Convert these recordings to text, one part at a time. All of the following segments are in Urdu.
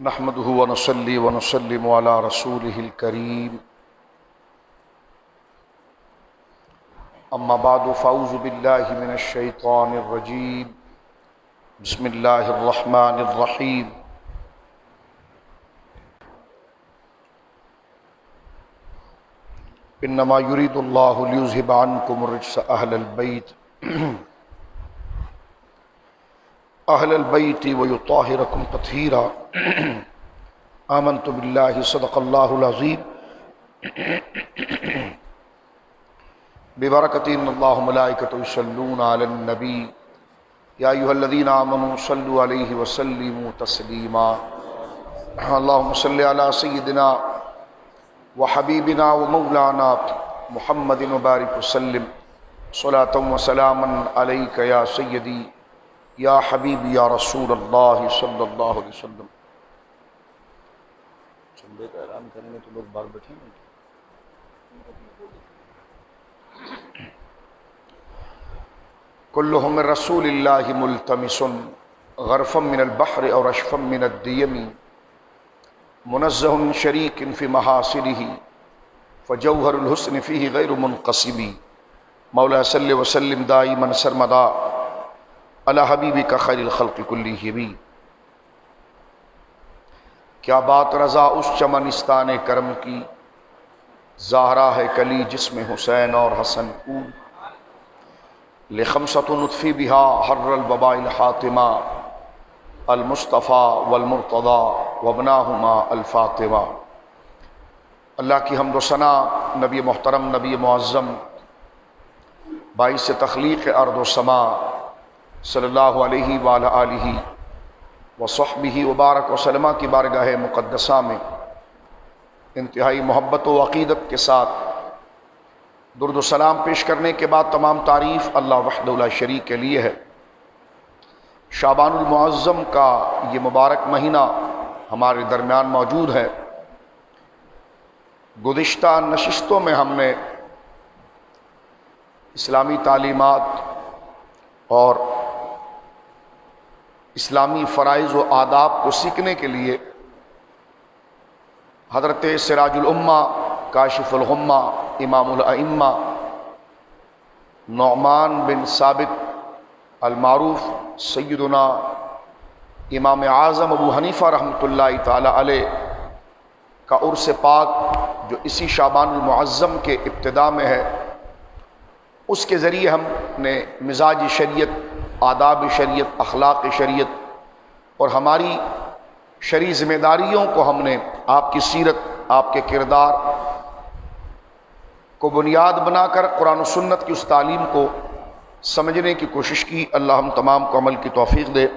نحمده ونصلي ونسلم على رسوله الكريم اما بعد فاعوذ بالله من الشيطان الرجيم بسم الله الرحمن الرحيم انما يريد الله ليذهب عنكم الرجس اهل البيت ويطهركم تطهيرا آمنت بالله صدق الله العظيم ببركة إن الله وملائكته يصلون على النبي يا أيها الذين آمنوا صلوا عليه وسلموا تسليما اللهم صل على سيدنا وحبيبنا ومولانا محمد وبارك وسلم صلاة وسلاما عليك يا سيدي یا حبیبی یا رسول اللہ صلی اللہ علیہ وسلم۔ چندے کا اعلان کریں گے تو لوگ باہر بیٹھیں گے۔ کلہم من رسول اللہ ملتمس غرفا من البحر اور اشفا من الدیم منزہ شریک فی محاسنہ فجوہر الحسن فیہ غیر منقسم مولا صلی وسلم دائما سرمدا علی حبیبی کا خیر الخلق کلیہم۔ کیا بات رضا اس چمنستان کرم کی، زہرا ہے کلی جس میں حسین اور حسن کو، لخمسۃ نطفی بہا حر الوباء الحاطمہ المصطفیٰ والمرتضی وابناہما الفاطمہ۔ اللہ کی حمد و ثنا نبی محترم، نبی معظم، باعث تخلیق ارض و سما صلی اللہ علیہ وآلہ آلہ وصحبہ وبارک وسلم کی بارگاہ مقدسہ میں انتہائی محبت و عقیدت کے ساتھ درود و سلام پیش کرنے کے بعد تمام تعریف اللہ وحدہ لا شریک کے لیے ہے۔ شعبان المعظم کا یہ مبارک مہینہ ہمارے درمیان موجود ہے۔ گزشتہ نشستوں میں ہم نے اسلامی تعلیمات اور اسلامی فرائض و آداب کو سیکھنے کے لیے حضرت سراج الامہ، کاشف الغمہ، امام الائمہ نعمان بن ثابت المعروف سیدنا امام اعظم ابو حنیفہ رحمۃ اللہ تعالی علیہ کا عرس پاک جو اسی شعبان المعظم کے ابتدا میں ہے، اس کے ذریعے ہم نے مزاج شریعت، آداب شریعت، اخلاق شریعت اور ہماری شرعی ذمہ داریوں کو ہم نے آپ کی سیرت، آپ کے کردار کو بنیاد بنا کر قرآن و سنت کی اس تعلیم کو سمجھنے کی کوشش کی۔ اللہ ہم تمام کو عمل کی توفیق دے۔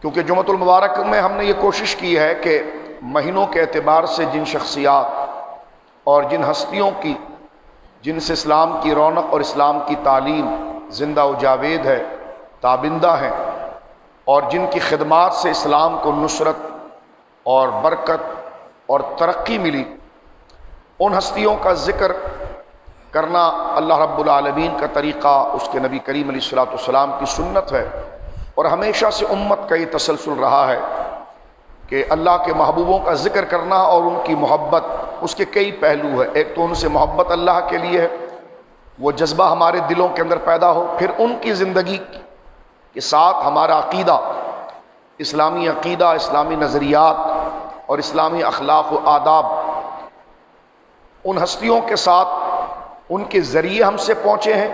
کیونکہ جمعۃ المبارک میں ہم نے یہ کوشش کی ہے کہ مہینوں کے اعتبار سے جن شخصیات اور جن ہستیوں کی جن سے اسلام کی رونق اور اسلام کی تعلیم زندہ و جاوید ہے، تابندہ ہیں، اور جن کی خدمات سے اسلام کو نصرت اور برکت اور ترقی ملی، ان ہستیوں کا ذکر کرنا اللہ رب العالمین کا طریقہ، اس کے نبی کریم علیہ الصلوۃ والسلام کی سنت ہے، اور ہمیشہ سے امت کا یہ تسلسل رہا ہے کہ اللہ کے محبوبوں کا ذکر کرنا اور ان کی محبت، اس کے کئی پہلو ہے۔ ایک تو ان سے محبت اللہ کے لیے ہے، وہ جذبہ ہمارے دلوں کے اندر پیدا ہو، پھر ان کی زندگی کے ساتھ ہمارا عقیدہ، اسلامی نظریات اور اسلامی اخلاق و آداب ان ہستیوں کے ساتھ ان کے ذریعے ہم سے پہنچے ہیں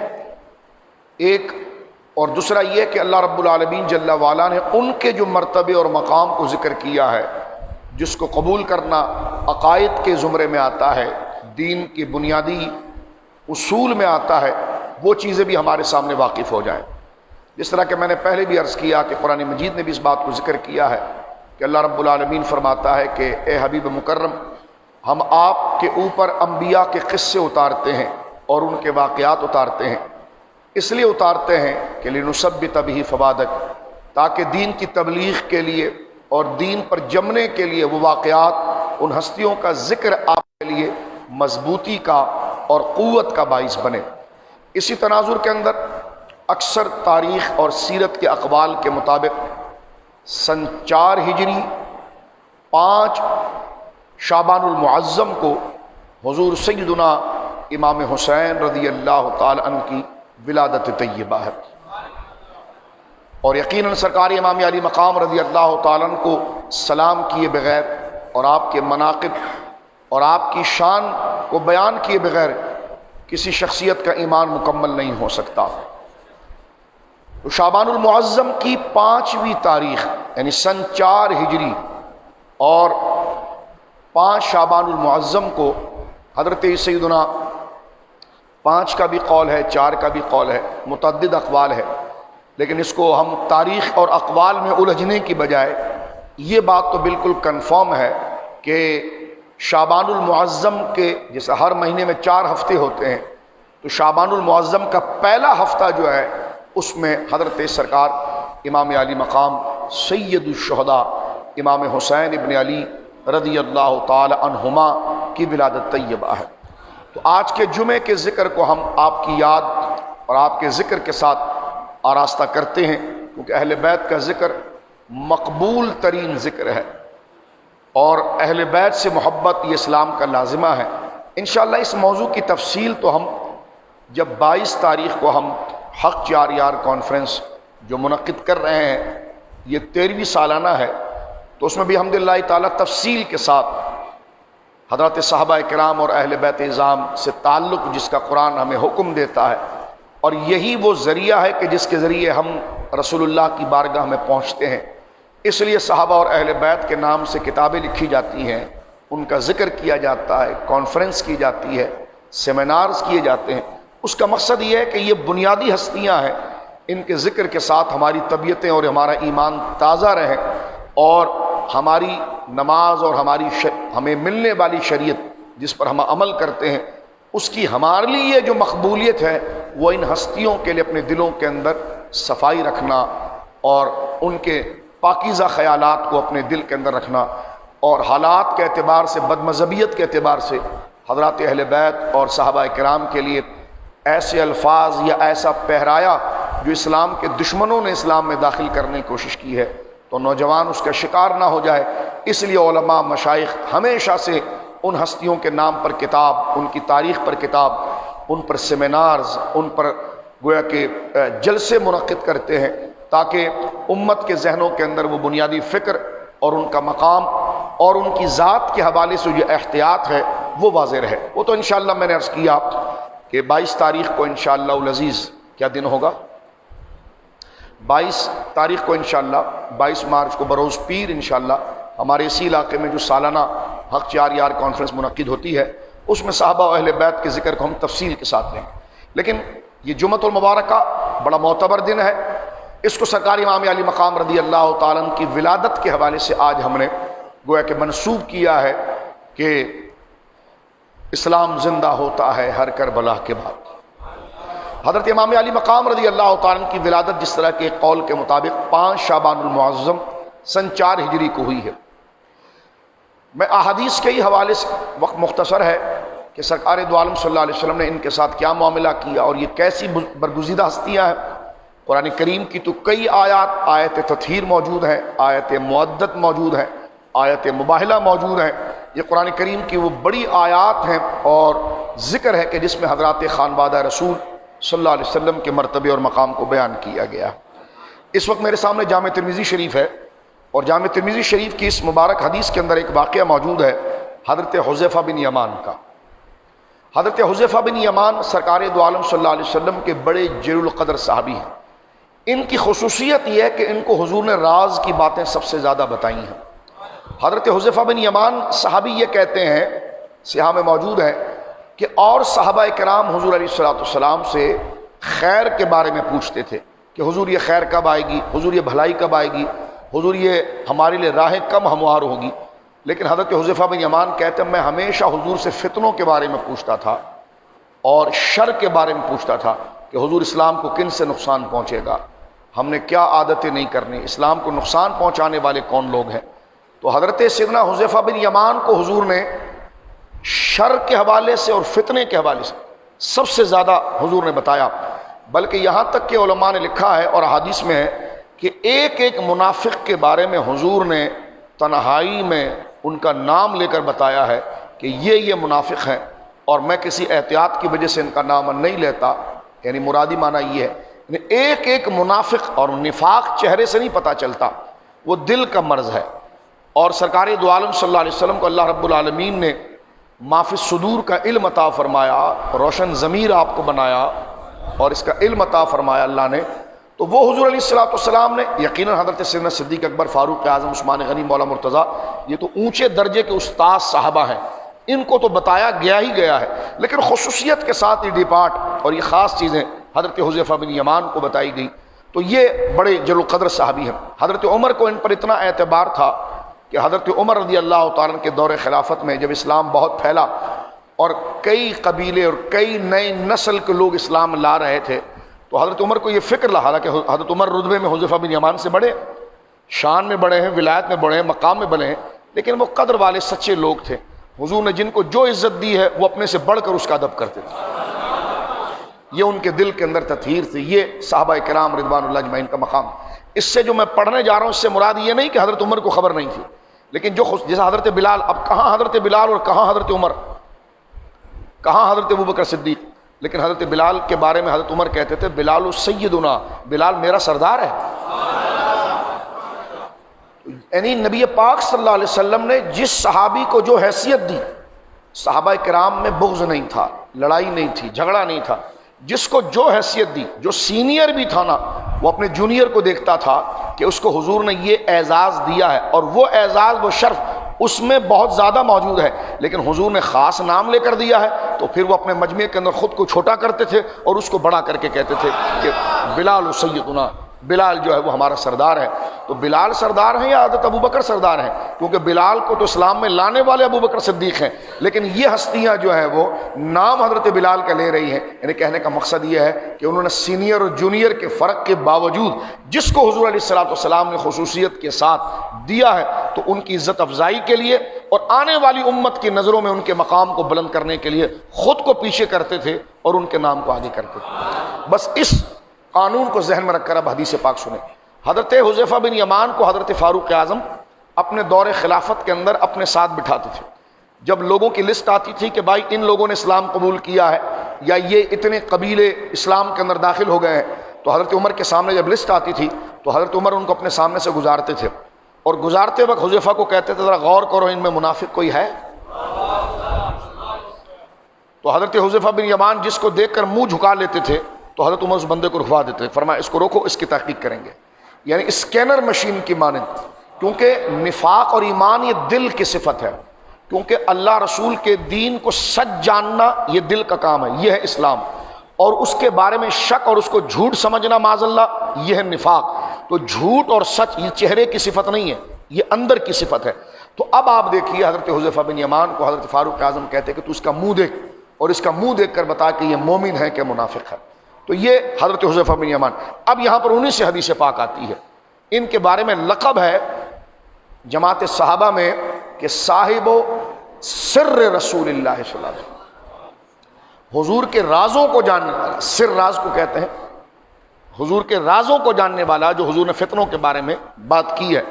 ایک، اور دوسرا یہ کہ اللہ رب العالمین جل وعلا نے ان کے جو مرتبے اور مقام کو ذکر کیا ہے، جس کو قبول کرنا عقائد کے زمرے میں آتا ہے، دین کی بنیادی اصول میں آتا ہے، وہ چیزیں بھی ہمارے سامنے واقف ہو جائیں۔ جس طرح کہ میں نے پہلے بھی عرض کیا کہ قرآن مجید نے بھی اس بات کو ذکر کیا ہے کہ اللہ رب العالمین فرماتا ہے کہ اے حبیب مکرم، ہم آپ کے اوپر انبیاء کے قصے اتارتے ہیں اور ان کے واقعات اتارتے ہیں، اس لیے اتارتے ہیں کہ لنثبت بہ فؤادک، تاکہ دین کی تبلیغ کے لیے اور دین پر جمنے کے لیے وہ واقعات، ان ہستیوں کا ذکر آپ کے لیے مضبوطی کا اور قوت کا باعث بنے۔ اسی تناظر کے اندر اکثر تاریخ اور سیرت کے اقوال کے مطابق سن 4 ہجری 5 شعبان المعظم کو حضور سیدنا امام حسین رضی اللہ تعالی عنہ کی ولادت طیبہ ہے، اور یقیناً سرکار امام علی مقام رضی اللہ تعالیٰ عنہ کو سلام کیے بغیر اور آپ کے مناقب اور آپ کی شان کو بیان کیے بغیر کسی شخصیت کا ایمان مکمل نہیں ہو سکتا۔ تو شعبان المعظم کی 5ویں تاریخ یعنی سن 4 ہجری اور 5 شعبان المعظم کو حضرت سیدنا 5 کا بھی قول ہے، 4 کا بھی قول ہے، متعدد اقوال ہے، لیکن اس کو ہم تاریخ اور اقوال میں الجھنے کی بجائے یہ بات تو بالکل کنفرم ہے کہ شعبان المعظم کے جیسے ہر مہینے میں 4 ہفتے ہوتے ہیں، تو شعبان المعظم کا پہلا ہفتہ جو ہے اس میں حضرت سرکار امام علی مقام سید الشہداء امام حسین ابن علی رضی اللہ تعالی عنہما کی ولادت طیبہ ہے۔ تو آج کے جمعے کے ذکر کو ہم آپ کی یاد اور آپ کے ذکر کے ساتھ آراستہ کرتے ہیں، کیونکہ اہل بیت کا ذکر مقبول ترین ذکر ہے اور اہل بیت سے محبت یہ اسلام کا لازمہ ہے۔ انشاءاللہ اس موضوع کی تفصیل تو ہم جب 22 تاریخ کو ہم حق 4 یار کانفرنس جو منعقد کر رہے ہیں، یہ 13ویں سالانہ ہے، تو اس میں بھی الحمدللہ تعالیٰ تفصیل کے ساتھ حضرات صحابہ کرام اور اہل بیت اعظام سے تعلق جس کا قرآن ہمیں حکم دیتا ہے، اور یہی وہ ذریعہ ہے کہ جس کے ذریعے ہم رسول اللہ کی بارگاہ میں پہنچتے ہیں۔ اس لیے صحابہ اور اہل بیت کے نام سے کتابیں لکھی جاتی ہیں، ان کا ذکر کیا جاتا ہے، کانفرنس کی جاتی ہے، سیمینارز کیے جاتے ہیں۔ اس کا مقصد یہ ہے کہ یہ بنیادی ہستیاں ہیں، ان کے ذکر کے ساتھ ہماری طبیعتیں اور ہمارا ایمان تازہ رہیں، اور ہماری نماز اور ہمیں ملنے والی شریعت جس پر ہم عمل کرتے ہیں اس کی ہمارے لیے جو مقبولیت ہے وہ ان ہستیوں کے لیے اپنے دلوں کے اندر صفائی رکھنا اور ان کے پاکیزہ خیالات کو اپنے دل کے اندر رکھنا، اور حالات کے اعتبار سے بدمذہبیت کے اعتبار سے حضرات اہل بیت اور صحابہ کرام کے لیے ایسے الفاظ یا ایسا پہرایا جو اسلام کے دشمنوں نے اسلام میں داخل کرنے کی کوشش کی ہے تو نوجوان اس کا شکار نہ ہو جائے۔ اس لیے علماء مشائخ ہمیشہ سے ان ہستیوں کے نام پر کتاب، ان کی تاریخ پر کتاب، ان پر سیمینارز، ان پر گویا کہ جلسے منعقد کرتے ہیں تاکہ امت کے ذہنوں کے اندر وہ بنیادی فکر اور ان کا مقام اور ان کی ذات کے حوالے سے جو احتیاط ہے وہ واضح رہے۔ وہ تو انشاءاللہ میں نے عرض کیا کہ 22 تاریخ کو انشاءاللہ العزیز کیا دن ہوگا؟ 22 تاریخ کو انشاءاللہ 22 مارچ کو بروز پیر انشاءاللہ ہمارے اسی علاقے میں جو سالانہ حق 4 یار کانفرنس منعقد ہوتی ہے اس میں صحابہ و اہل بیت کے ذکر کو ہم تفصیل کے ساتھ لیں گے۔ لیکن یہ جمعۃ المبارکہ بڑا معتبر دن ہے، اس کو سرکار امام علی مقام رضی اللہ تعالیٰ عنہ کی ولادت کے حوالے سے آج ہم نے گویا کہ منسوب کیا ہے کہ اسلام زندہ ہوتا ہے ہر کربلا کے بعد۔ حضرت امام علی مقام رضی اللہ تعالیٰ عنہ کی ولادت جس طرح کے قول کے مطابق 5 شعبان المعظم سن 4 ہجری کو ہوئی ہے۔ میں احادیث کے ہی حوالے سے، وقت مختصر ہے، کہ سرکار دو عالم صلی اللہ علیہ وسلم نے ان کے ساتھ کیا معاملہ کیا اور یہ کیسی برگزیدہ ہستیاں ہیں۔ قرآن کریم کی تو کئی آیات، آیت تطہیر موجود ہیں، آیت معدت موجود ہیں، آیت مباہلہ موجود ہیں۔ یہ قرآن کریم کی وہ بڑی آیات ہیں اور ذکر ہے کہ جس میں حضرات خانوادہ رسول صلی اللہ علیہ وسلم کے مرتبے اور مقام کو بیان کیا گیا۔ اس وقت میرے سامنے جامع ترمذی شریف ہے اور جامع ترمذی شریف کی اس مبارک حدیث کے اندر ایک واقعہ موجود ہے حضرت حذیفہ بن یمان کا۔ حضرت حذیفہ بن یمان سرکار دو عالم صلی اللہ علیہ وسلم کے بڑے جلیل القدر صحابی ہیں۔ ان کی خصوصیت یہ ہے کہ ان کو حضور نے راز کی باتیں سب سے زیادہ بتائی ہیں۔ حضرت حذیفہ بن یمان صحابی یہ کہتے ہیں، سیاح میں موجود ہے، کہ اور صحابہ کرام حضور علیہ السلام سے خیر کے بارے میں پوچھتے تھے کہ حضور یہ خیر کب آئے گی، حضور یہ بھلائی کب آئے گی، حضور یہ ہمارے لیے راہیں کب ہموار ہوگی۔ لیکن حضرت حذیفہ بن یمان کہتے ہیں میں ہمیشہ حضور سے فتنوں کے بارے میں پوچھتا تھا اور شر کے بارے میں پوچھتا تھا کہ حضور اسلام کو کن سے نقصان پہنچے گا، ہم نے کیا عادتیں نہیں کرنی، اسلام کو نقصان پہنچانے والے کون لوگ ہیں۔ تو حضرت سیدنا حذیفہ بن یمان کو حضور نے شر کے حوالے سے اور فتنے کے حوالے سے سب سے زیادہ حضور نے بتایا، بلکہ یہاں تک کہ علماء نے لکھا ہے اور حدیث میں ہے کہ ایک ایک منافق کے بارے میں حضور نے تنہائی میں ان کا نام لے کر بتایا ہے کہ یہ منافق ہیں، اور میں کسی احتیاط کی وجہ سے ان کا نام نہیں لیتا، یعنی مرادی معنی یہ ہے یعنی ایک ایک منافق، اور نفاق چہرے سے نہیں پتہ چلتا، وہ دل کا مرض ہے۔ اور سرکار دو عالم صلی اللہ علیہ وسلم کو اللہ رب العالمین نے ما فی الصدور کا علم عطا فرمایا، روشن ضمیر آپ کو بنایا اور اس کا علم عطا فرمایا اللہ نے، تو وہ حضور علیہ الصلوۃ والسلام نے یقیناً حضرت سیدنا صدیق اکبر، فاروق اعظم، عثمان غنی، مولا مرتضیٰ، یہ تو اونچے درجے کے استاد صحابہ ہیں، ان کو تو بتایا گیا ہی گیا ہے، لیکن خصوصیت کے ساتھ یہ ڈپارٹ اور یہ خاص چیزیں حضرت حذیفہ بن یمان کو بتائی گئی، تو یہ بڑے جل القدر صحابی ہیں۔ حضرت عمر کو ان پر اتنا اعتبار تھا کہ حضرت عمر رضی اللہ تعالیٰ کے دور خلافت میں جب اسلام بہت پھیلا اور کئی قبیلے اور کئی نئے نسل کے لوگ اسلام لا رہے تھے، تو حضرت عمر کو یہ فکر رہا، حالانکہ حضرت عمر رتبے میں حذیفہ بن یمان سے بڑے، شان میں بڑے ہیں، ولایت میں بڑے ہیں، مقام میں بڑے ہیں، لیکن وہ قدر والے سچے لوگ تھے۔ حضور نے جن کو جو عزت دی ہے وہ اپنے سے بڑھ کر اس کا ادب کرتے تھے، یہ ان کے دل کے اندر تطہیر تھی۔ یہ صحابہ کرام رضوان اللہ اجمعین کا مقام۔ اس سے جو میں پڑھنے جا رہا ہوں اس سے مراد یہ نہیں کہ حضرت عمر کو خبر نہیں تھی، لیکن جو جیسا حضرت بلال، اب کہاں حضرت بلال اور کہاں حضرت عمر، کہاں حضرت ابوبکر صدیق، لیکن حضرت بلال کے بارے میں حضرت عمر کہتے تھے بلال سیدنا، بلال میرا سردار ہے۔ یعنی نبی پاک صلی اللہ علیہ وسلم نے جس صحابی کو جو حیثیت دی، صحابہ کرام میں بغض نہیں تھا، لڑائی نہیں تھی، جھگڑا نہیں تھا، جس کو جو حیثیت دی، جو سینئر بھی تھا نا، وہ اپنے جونیئر کو دیکھتا تھا کہ اس کو حضور نے یہ اعزاز دیا ہے، اور وہ اعزاز، وہ شرف اس میں بہت زیادہ موجود ہے، لیکن حضور نے خاص نام لے کر دیا ہے، تو پھر وہ اپنے مجمع کے اندر خود کو چھوٹا کرتے تھے اور اس کو بڑا کر کے کہتے تھے کہ بلال سیدنا، بلال جو ہے وہ ہمارا سردار ہے۔ تو بلال سردار ہیں یا حضرت ابوبکر سردار ہیں؟ کیونکہ بلال کو تو اسلام میں لانے والے ابوبکر صدیق ہیں، لیکن یہ ہستیاں جو ہیں وہ نام حضرت بلال کا لے رہی ہیں۔ یعنی کہنے کا مقصد یہ ہے کہ انہوں نے سینئر اور جونیئر کے فرق کے باوجود جس کو حضور علیہ الصلوۃ والسلام نے خصوصیت کے ساتھ دیا ہے، تو ان کی عزت افزائی کے لیے اور آنے والی امت کی نظروں میں ان کے مقام کو بلند کرنے کے لیے خود کو پیچھے کرتے تھے اور ان کے نام کو آگے کرتے تھے۔ بس اس قانون کو ذہن میں رکھ کر اب حدیث پاک سنیں۔ حضرت حذیفہ بن یمان کو حضرت فاروق اعظم اپنے دور خلافت کے اندر اپنے ساتھ بٹھاتے تھے۔ جب لوگوں کی لسٹ آتی تھی کہ بھائی ان لوگوں نے اسلام قبول کیا ہے یا یہ اتنے قبیلے اسلام کے اندر داخل ہو گئے ہیں، تو حضرت عمر کے سامنے جب لسٹ آتی تھی تو حضرت عمر ان کو اپنے سامنے سے گزارتے تھے، اور گزارتے وقت حذیفہ کو کہتے تھے ذرا غور کرو ان میں منافق کوئی ہے؟ تو حضرت حذیفہ بن یمان جس کو دیکھ کر منہ جھکا لیتے تھے تو حضرت عمر اس بندے کو رکھوا دیتے، فرمایا اس کو روکو، اس کی تحقیق کریں گے۔ یعنی اسکینر مشین کی مانند، کیونکہ نفاق اور ایمان یہ دل کی صفت ہے، کیونکہ اللہ رسول کے دین کو سچ جاننا یہ دل کا کام ہے، یہ ہے اسلام، اور اس کے بارے میں شک اور اس کو جھوٹ سمجھنا معاذ اللہ یہ ہے نفاق۔ تو جھوٹ اور سچ یہ چہرے کی صفت نہیں ہے، یہ اندر کی صفت ہے۔ تو اب آپ دیکھیے حضرت حذیفہ بن یمان کو حضرت فاروق اعظم کہتے ہیں کہ تو اس کا منہ دیکھ اور اس کا منہ دیکھ کر بتا کہ یہ مومن ہے کہ منافق ہے۔ تو یہ حضرت حذیفہ بن یمان۔ اب یہاں پر انہی سے حدیث پاک آتی ہے، ان کے بارے میں لقب ہے جماعت صحابہ میں کہ صاحب و سر رسول اللہ صلی اللہ علیہ وسلم، حضور کے رازوں کو جاننے والا، سر راز کو کہتے ہیں، حضور کے رازوں کو جاننے والا، جو حضور نے فتنوں کے بارے میں بات کی ہے،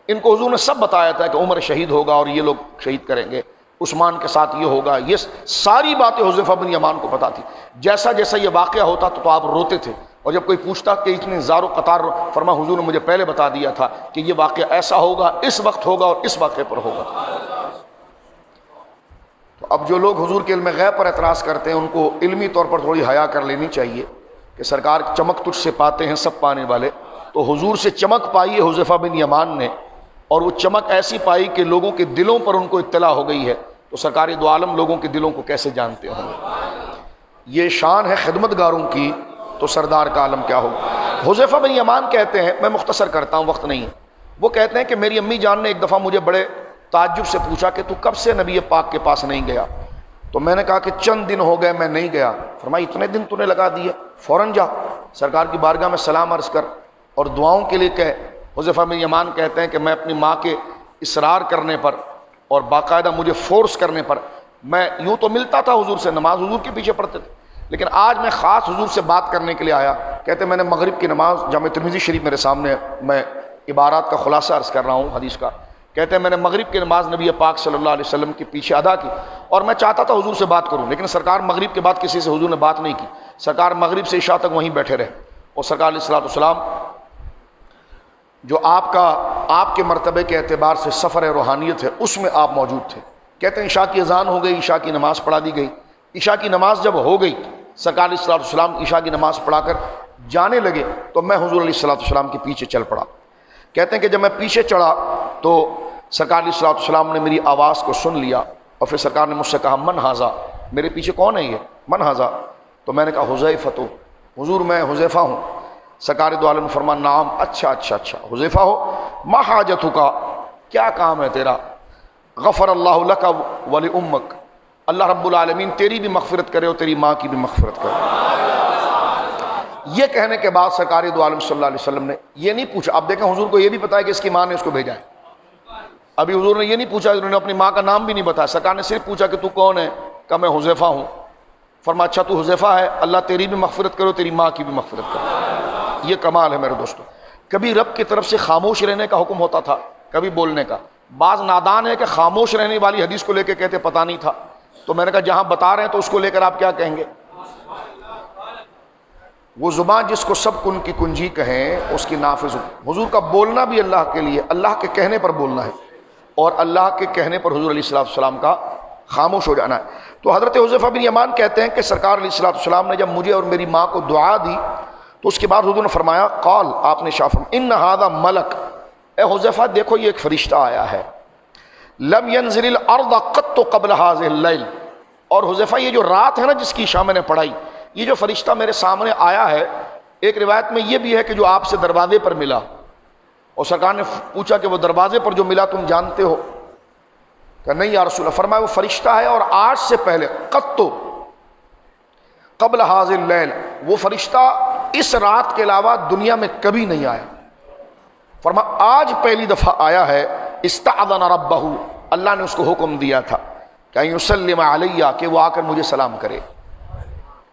ان کو حضور نے سب بتایا تھا کہ عمر شہید ہوگا اور یہ لوگ شہید کریں گے، عثمان کے ساتھ یہ ہوگا، یہ ساری باتیں حذیفہ بن یمان کو پتا تھی۔ جیسا جیسا یہ واقعہ ہوتا تو آپ روتے تھے، اور جب کوئی پوچھتا کہ اتنے زار و قطار، فرما حضور نے مجھے پہلے بتا دیا تھا کہ یہ واقعہ ایسا ہوگا، اس وقت ہوگا اور اس واقعے پر ہوگا۔ تو اب جو لوگ حضور کے علم غیب پر اعتراض کرتے ہیں ان کو علمی طور پر تھوڑی حیا کر لینی چاہیے کہ سرکار چمک تجھ سے پاتے ہیں سب پانے والے۔ تو حضور سے چمک پائی ہے حذیفہ بن یمان نے، اور وہ چمک ایسی پائی کہ لوگوں کے دلوں پر ان کو اطلاع ہو گئی ہے، تو سرکار دو عالم لوگوں کے دلوں کو کیسے جانتے ہوں گے؟ یہ شان ہے خدمت گاروں کی، تو سردار کا عالم کیا ہوگا؟ حذیفہ بن یمان کہتے ہیں، میں مختصر کرتا ہوں وقت نہیں ہے، وہ کہتے ہیں کہ میری امی جان نے ایک دفعہ مجھے بڑے تعجب سے پوچھا کہ تو کب سے نبی پاک کے پاس نہیں گیا؟ تو میں نے کہا کہ چند دن ہو گئے میں نہیں گیا۔ فرمایا اتنے دن تو نے لگا دیے، فوراً جا سرکار کی بارگاہ میں سلام عرض کر اور دعاؤں کے لیے کہہ۔ حذیفہ بن یمان کہتے ہیں کہ میں اپنی ماں کے اصرار کرنے پر اور باقاعدہ مجھے فورس کرنے پر، میں یوں تو ملتا تھا حضور سے، نماز حضور کے پیچھے پڑھتے تھے، لیکن آج میں خاص حضور سے بات کرنے کے لیے آیا کہتے میں نے مغرب کی نماز، جامع ترمذی شریف میرے سامنے ہے، میں عبارات کا خلاصہ عرض کر رہا ہوں حدیث کا، کہتے ہیں میں نے مغرب کی نماز نبی پاک صلی اللہ علیہ وسلم کے پیچھے ادا کی، اور میں چاہتا تھا حضور سے بات کروں، لیکن سرکار مغرب کے بعد کسی سے حضور نے بات نہیں کی، سرکار مغرب سے عشاء تک وہیں بیٹھے رہے، اور سرکار علیہ الصلوۃ والسلام جو آپ کے مرتبے کے اعتبار سے سفر روحانیت ہے اس میں آپ موجود تھے۔ کہتے ہیں عشاء کی اذان ہو گئی، عشاء کی نماز پڑھا دی گئی، عشاء کی نماز جب ہو گئی سرکار علیہ الصلوۃ والسلام عشاء کی نماز پڑھا کر جانے لگے تو میں حضور علیہ الصلوۃ والسلام کے پیچھے چل پڑا۔ کہتے ہیں کہ جب میں پیچھے چڑھا تو سرکار علیہ الصلوۃ والسلام نے میری آواز کو سن لیا، اور پھر سرکار نے مجھ سے کہا من ھذا، میرے پیچھے کون ہے یہ، من ھذا؟ تو میں نے کہا حذیفہ، حضور میں حذیفہ ہوں۔ سرکار دو عالم فرمان نام، اچھا حذیفہ ہو، ما حاجتک، کیا کام ہے تیرا؟ غفر اللہ لک ولامک، اللہ رب العالمین تیری بھی مغفرت کرے اور تیری ماں کی بھی مغفرت کرے۔ یہ کہنے کے بعد سرکار دو عالم صلی اللہ علیہ وسلم نے یہ نہیں پوچھا، اب دیکھیں حضور کو یہ بھی پتا ہے کہ اس کی ماں نے اس کو بھیجا ہے، ابھی حضور نے یہ نہیں پوچھا، انہوں نے اپنی ماں کا نام بھی نہیں بتایا، سرکار نے صرف پوچھا کہ تو کون ہے؟ کہا میں حذیفہ ہوں۔ فرمایا اچھا تو حذیفہ ہے، اللہ تیری بھی مغفرت کرے اور تیری ماں کی بھی مغفرت کرے۔ یہ کمال ہے میرے دوستو۔ کبھی رب کی طرف سے خاموش رہنے کا حکم ہوتا تھا، کبھی بولنے کا۔ بعض نادان ہے کہ خاموش رہنے والی حدیث کو لے کے کہتے پتہ نہیں تھا، تو میں نے کہا جہاں بتا رہے ہیں تو اس کو لے کر آپ کیا کہیں گے؟ وہ زبان جس کو سب کن کی کنجی کہیں اس کی نافذ۔ حضور کا بولنا بھی اللہ کے لیے، اللہ کے کہنے پر بولنا ہے، اور اللہ کے کہنے پر حضور علیہ الصلوۃ والسلام کا خاموش ہو جانا ہے۔ تو حضرت حذیفہ بن یمان کہتے ہیں کہ سرکار علیہ الصلوۃ والسلام نے جب مجھے اور میری ماں کو دعا دی تو اس کے بعد حضور نے فرمایا قال، آپ نے شاہ فرمایا ان ھذا ملک، اے حذیفہ دیکھو یہ ایک فرشتہ آیا ہے، لم ينزل الارض قط قبل هذه الليل، اور حذیفہ یہ جو رات ہے نا جس کی عشاء میں نے پڑھائی، یہ جو فرشتہ میرے سامنے آیا ہے، ایک روایت میں یہ بھی ہے کہ جو آپ سے دروازے پر ملا، اور سرکار نے پوچھا کہ وہ دروازے پر جو ملا تم جانتے ہو؟ کہ نہیں یا رسول اللہ۔ فرمایا وہ فرشتہ ہے اور آج سے پہلے قط قبل هذه الليل، وہ فرشتہ اس رات کے علاوہ دنیا میں کبھی نہیں آیا۔ فرمایا آج پہلی دفعہ آیا ہے، استأذن ربہ، اللہ نے اس کو حکم دیا تھا کہ یسلم علیہ، کہ وہ آ کر مجھے سلام کرے۔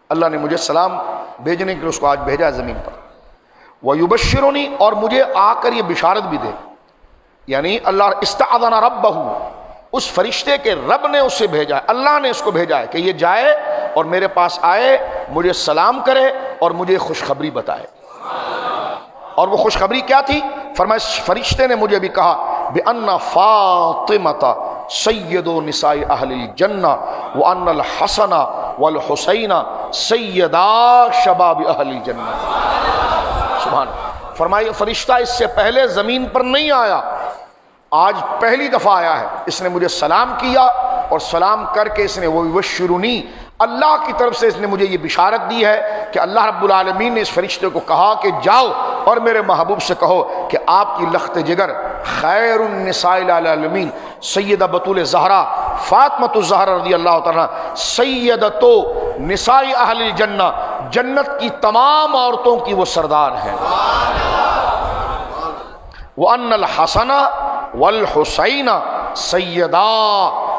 اللہ نے مجھے سلام بھیجنے کے لیے اس کو آج بھیجا ہے زمین پر۔ ویبشرنی، اور مجھے آ کر یہ بشارت بھی دے، یعنی اللہ استأذن ربہ، اس فرشتے کے رب نے اسے بھیجا ہے، اللہ نے اس کو بھیجا ہے کہ یہ جائے اور میرے پاس آئے، مجھے سلام کرے اور مجھے خوشخبری بتائے۔ اور وہ خوشخبری کیا تھی؟ فرمایا فرشتے نے مجھے بھی کہا بِأَنَّ فاطمة سید نساء اہل الجنہ وَأَنَّ الحسن والحسین سیدا شباب اہل الجنہ۔ سبحان، فرمایا فرشتہ اس سے پہلے زمین پر نہیں آیا، آج پہلی دفعہ آیا ہے، اس نے مجھے سلام کیا، اور سلام کر کے اس نے وہ بشرنی، اللہ کی طرف سے اس نے مجھے یہ بشارت دی ہے کہ اللہ رب العالمین نے اس فرشتے کو کہا کہ جاؤ اور میرے محبوب سے کہو کہ آپ کی لخت جگر خیر النساء العالمین سیدہ بطول زہرا فاطمۃ الزہرا رضی اللہ تعالیٰ سیدۃ نساء اہل الجنہ، جنت کی تمام عورتوں کی وہ سردار ہیں۔ وَأَنَّ الْحَسَنَ وَالْحُسَيْنَ سیدا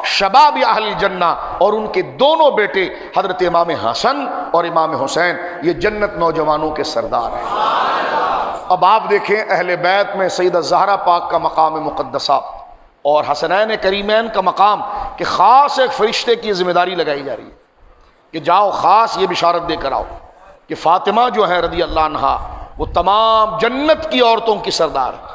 شباب اہل الجنہ، اور ان کے دونوں بیٹے حضرت امام حسن اور امام حسین یہ جنت نوجوانوں کے سردار ہیں۔ اب آپ دیکھیں اہل بیت میں سیدہ زہرا پاک کا مقام مقدسہ اور حسنین کریمین کا مقام، کہ خاص ایک فرشتے کی ذمہ داری لگائی جا رہی ہے کہ جاؤ خاص یہ بشارت دے کر آؤ کہ فاطمہ جو ہے رضی اللہ عنہا وہ تمام جنت کی عورتوں کی سردار ہیں،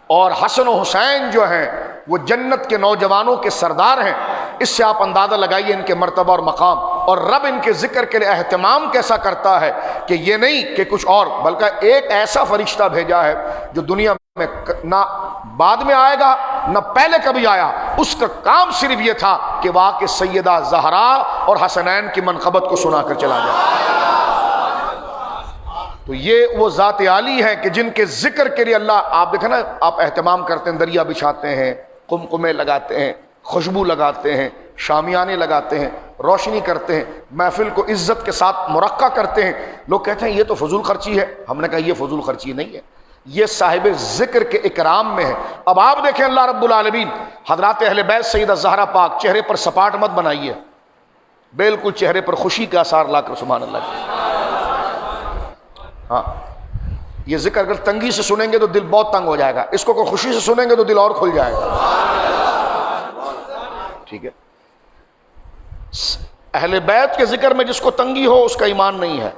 اور حسن و حسین جو ہیں وہ جنت کے نوجوانوں کے سردار ہیں۔ اس سے آپ اندازہ لگائیے ان کے مرتبہ اور مقام، اور رب ان کے ذکر کے لیے اہتمام کیسا کرتا ہے کہ یہ نہیں کہ کچھ اور، بلکہ ایک ایسا فرشتہ بھیجا ہے جو دنیا میں نہ بعد میں آئے گا نہ پہلے کبھی آیا، اس کا کام صرف یہ تھا کہ وہ آ کے سیدہ زہرا اور حسنین کی منقبت کو سنا کر چلا جائے۔ تو یہ وہ ذات عالی ہیں کہ جن کے ذکر کے لیے اللہ، آپ دیکھیں نا آپ اہتمام کرتے ہیں، دریا بچھاتے ہیں، قمقمے لگاتے ہیں، خوشبو لگاتے ہیں، شامیانے لگاتے ہیں، روشنی کرتے ہیں، محفل کو عزت کے ساتھ مرقع کرتے ہیں۔ لوگ کہتے ہیں یہ تو فضول خرچی ہے، ہم نے کہا یہ فضول خرچی نہیں ہے، یہ صاحب ذکر کے اکرام میں ہے۔ اب آپ دیکھیں اللہ رب العالمین حضرات اہل بیت سیدہ زہرا پاک چہرے پر سپاٹ مت بنائیے، بالکل چہرے پر خوشی کا اثار لا کر، سبحان اللہ۔ ہاں یہ ذکر اگر تنگی سے سنیں گے تو دل بہت تنگ ہو جائے گا، اس کو کوئی خوشی سے سنیں گے تو دل اور کھل جائے گا. ٹھیک ہے. اہل بیت کے ذکر میں جس کو تنگی ہو اس کا ایمان نہیں ہے،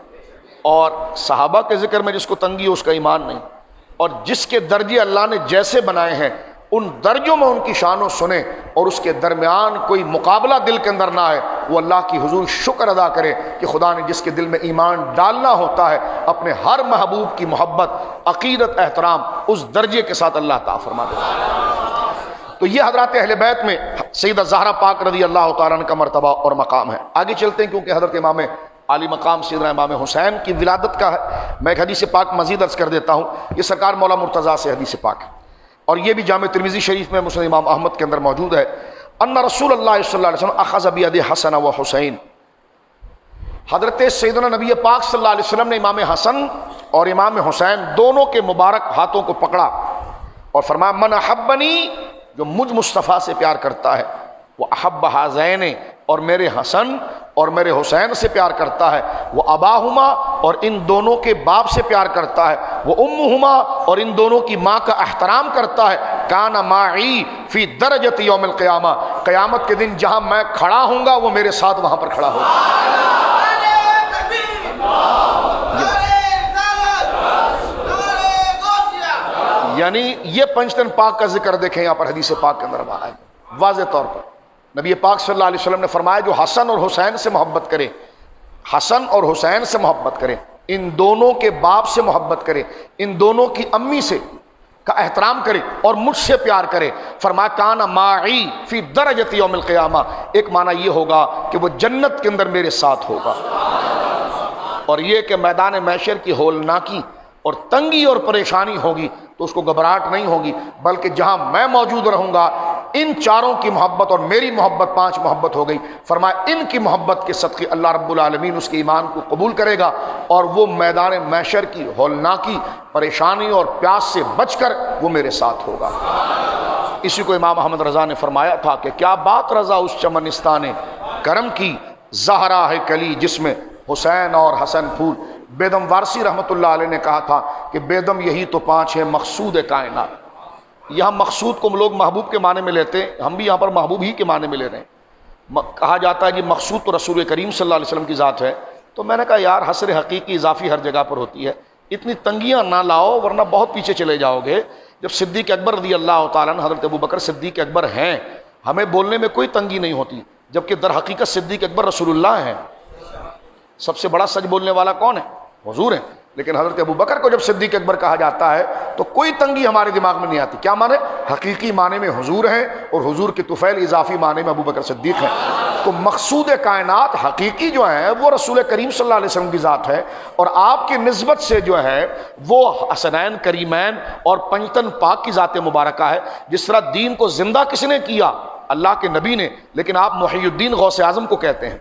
اور صحابہ کے ذکر میں جس کو تنگی ہو اس کا ایمان نہیں. اور جس کے درجے اللہ نے جیسے بنائے ہیں ان درجوں میں ان کی شان و سنیں، اور اس کے درمیان کوئی مقابلہ دل کے اندر نہ آئے، وہ اللہ کی حضور شکر ادا کرے کہ خدا نے جس کے دل میں ایمان ڈالنا ہوتا ہے اپنے ہر محبوب کی محبت، عقیدت، احترام اس درجے کے ساتھ اللہ تعالیٰ فرما دیتا ہے. تو یہ حضرات اہل بیت میں سیدہ زہرا پاک رضی اللہ تعالیٰ عنہ کا مرتبہ اور مقام ہے. آگے چلتے ہیں کیونکہ حضرت امام عالی مقام سیدنا امام حسین کی ولادت کا ہے. میں ایک حدیث پاک مزید عرض کر دیتا ہوں، یہ سرکار مولا مرتضیٰ سے حدیث پاک ہے، اور یہ بھی جامع ترمذی شریف میں مسند امام احمد کے اندر موجود ہے. ان رسول اللہ صلی اللہ علیہ وسلم اخذ بید حسن و حسین، حضرت سیدنا نبی پاک صلی اللہ علیہ وسلم نے امام حسن اور امام حسین دونوں کے مبارک ہاتھوں کو پکڑا اور فرمایا من احبنی، جو مجھ مصطفیٰ سے پیار کرتا ہے، وہ احب ہذین، اور میرے حسن اور میرے حسین سے پیار کرتا ہے، وہ اباہما، اور ان دونوں کے باپ سے پیار کرتا ہے، وہ امہما، اور ان دونوں کی ماں کا احترام کرتا ہے، کان معی فی درجۃ یوم القیامہ، قیامت کے دن جہاں میں کھڑا ہوں گا وہ میرے ساتھ وہاں پر کھڑا ہوگا. یعنی یہ پنجتن پاک کا ذکر دیکھیں یہاں پر حدیث پاک کے اندر آئے واضح طور پر. نبی پاک صلی اللہ علیہ وسلم نے فرمایا جو حسن اور حسین سے محبت کرے، حسن اور حسین سے محبت کرے، ان دونوں کے باپ سے محبت کرے، ان دونوں کی امی سے کا احترام کرے اور مجھ سے پیار کرے، فرمایا کان معی فی درجۃ یوم القیامہ، ایک معنی یہ ہوگا کہ وہ جنت کے اندر میرے ساتھ ہوگا. اور یہ کہ میدان محشر کی ہولناکی اور تنگی اور پریشانی ہوگی تو اس کو گھبراہٹ نہیں ہوگی، بلکہ جہاں میں موجود رہوں گا ان چاروں کی محبت اور میری محبت 5 محبت ہو گئی. فرمایا ان کی محبت کے صدقے اللہ رب العالمین اس کے ایمان کو قبول کرے گا اور وہ میدان محشر کی ہولناکی پریشانی اور پیاس سے بچ کر وہ میرے ساتھ ہوگا. اسی کو امام احمد رضا نے فرمایا تھا کہ کیا بات رضا اس چمنستان کرم کی، زہرا ہے کلی جس میں حسین اور حسن پھول. بیدم وارسی رحمۃ اللہ علیہ نے کہا تھا کہ بیدم یہی تو 5 ہے مقصود کائنات. یہاں مقصود کو لوگ محبوب کے معنی میں لیتے ہیں، ہم بھی یہاں پر محبوب ہی کے معنی میں لے رہے ہیں. کہا جاتا ہے کہ مقصود تو رسول کریم صلی اللہ علیہ وسلم کی ذات ہے. تو میں نے کہا یار حسر حقیقی اضافی ہر جگہ پر ہوتی ہے، اتنی تنگیاں نہ لاؤ ورنہ بہت پیچھے چلے جاؤ گے. جب صدیق اکبر رضی اللہ تعالیٰ عنہ حضرت ابوبکر صدیق اکبر ہیں، ہمیں بولنے میں کوئی تنگی نہیں ہوتی، جبکہ در حقیقت صدیق اکبر رسول اللہ ہیں. سب سے بڑا سچ بولنے والا کون ہے؟ حضور ہیں. لیکن حضرت ابوبکر کو جب صدیق اکبر کہا جاتا ہے تو کوئی تنگی ہمارے دماغ میں نہیں آتی. کیا معنی؟ حقیقی معنی میں حضور ہیں اور حضور کی طفیل اضافی معنی میں ابوبکر صدیق ہیں. تو مقصود کائنات حقیقی جو ہیں وہ رسول کریم صلی اللہ علیہ وسلم کی ذات ہے، اور آپ کی نسبت سے جو ہے وہ حسنین کریمین اور پنجتن پاک کی ذات مبارکہ ہے. جس طرح دین کو زندہ کس نے کیا؟ اللہ کے نبی نے، لیکن آپ محی الدین غوث اعظم کو کہتے ہیں.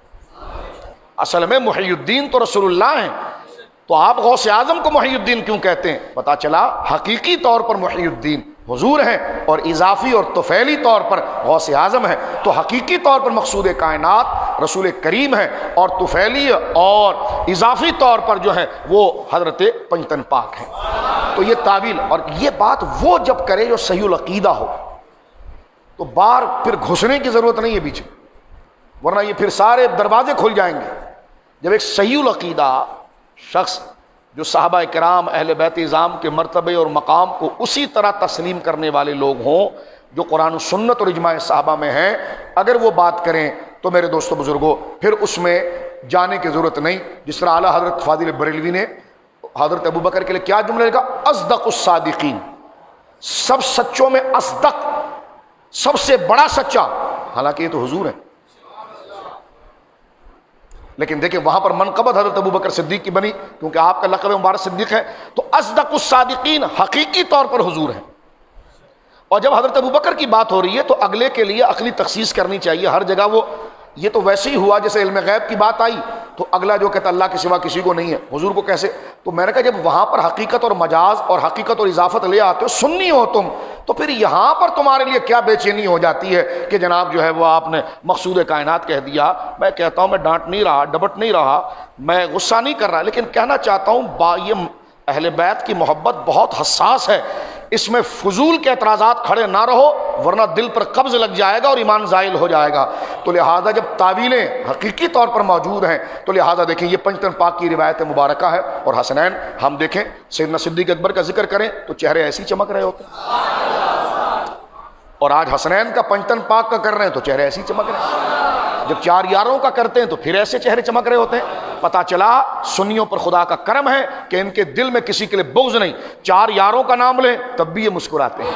اصل میں محی الدین تو رسول اللہ ہیں، تو آپ غوث اعظم کو محی الدین کیوں کہتے ہیں؟ پتا چلا حقیقی طور پر محی الدین حضور ہیں اور اضافی اور طفیلی طور پر غوث اعظم ہیں. تو حقیقی طور پر مقصود کائنات رسول کریم ہیں، اور طفیلی اور اضافی طور پر جو ہے وہ حضرت پنجتن پاک ہیں. تو یہ تعویل اور یہ بات وہ جب کرے جو صحیح العقیدہ ہو تو بار پھر گھسنے کی ضرورت نہیں ہے بیچ میں، ورنہ یہ پھر سارے دروازے کھل جائیں گے. جب ایک صحیح العقیدہ شخص جو صحابہ کرام اہل بیت اعظام کے مرتبے اور مقام کو اسی طرح تسلیم کرنے والے لوگ ہوں جو قرآن و سنت اور اجماع صحابہ میں ہیں، اگر وہ بات کریں تو میرے دوستو بزرگوں پھر اس میں جانے کی ضرورت نہیں. جس طرح اعلیٰ حضرت فاضل بریلوی نے حضرت ابوبکر کے لیے کیا جملہ لکھا؟ اصدق الصادقین، سب سچوں میں اصدق، سب سے بڑا سچا. حالانکہ یہ تو حضور ہیں، لیکن دیکھیں وہاں پر منقبت حضرت ابوبکر صدیق کی بنی کیونکہ آپ کا لقب مبارک صدیق ہے. تو اصدق الصادقین حقیقی طور پر حضور ہیں. اور جب حضرت ابوبکر کی بات ہو رہی ہے تو اگلے کے لیے عقلی تخصیص کرنی چاہیے. ہر جگہ وہ یہ تو ویسے ہی ہوا جیسے علم غیب کی بات آئی تو اگلا جو کہتا اللہ کے سوا کسی کو نہیں ہے، حضور کو کیسے؟ تو میں نے کہا جب وہاں پر حقیقت اور مجاز اور حقیقت اور اضافت لے آتے ہو، سنی ہو تم، تو پھر یہاں پر تمہارے لیے کیا بے چینی ہو جاتی ہے کہ جناب جو ہے وہ آپ نے مقصود کائنات کہہ دیا. میں کہتا ہوں میں ڈانٹ نہیں رہا، ڈبٹ نہیں رہا، میں غصہ نہیں کر رہا، لیکن کہنا چاہتا ہوں یہ اہل بیت کی محبت بہت حساس ہے، اس میں فضول کے اعتراضات کھڑے نہ رہو ورنہ دل پر قبض لگ جائے گا اور ایمان زائل ہو جائے گا۔ تو لہٰذا جب تعویلیں حقیقی طور پر موجود ہیں تو لہٰذا دیکھیں یہ پنجتن پاک کی روایت مبارکہ ہے۔ اور حسنین ہم دیکھیں سیدنا صدیق اکبر کا ذکر کریں تو چہرے ایسی چمک رہے ہوتے ہیں، اور آج حسنین کا پنجتن پاک کا کر رہے ہیں تو چہرے ایسی چمک رہے ہیں، جب چار یاروں کا کرتے ہیں تو پھر ایسے چہرے چمک رہے ہوتے ہیں۔ پتہ چلا سنیوں پر خدا کا کرم ہے کہ ان کے دل میں کسی کے لیے بغض نہیں، چار یاروں کا نام لیں تب بھی یہ مسکراتے ہیں،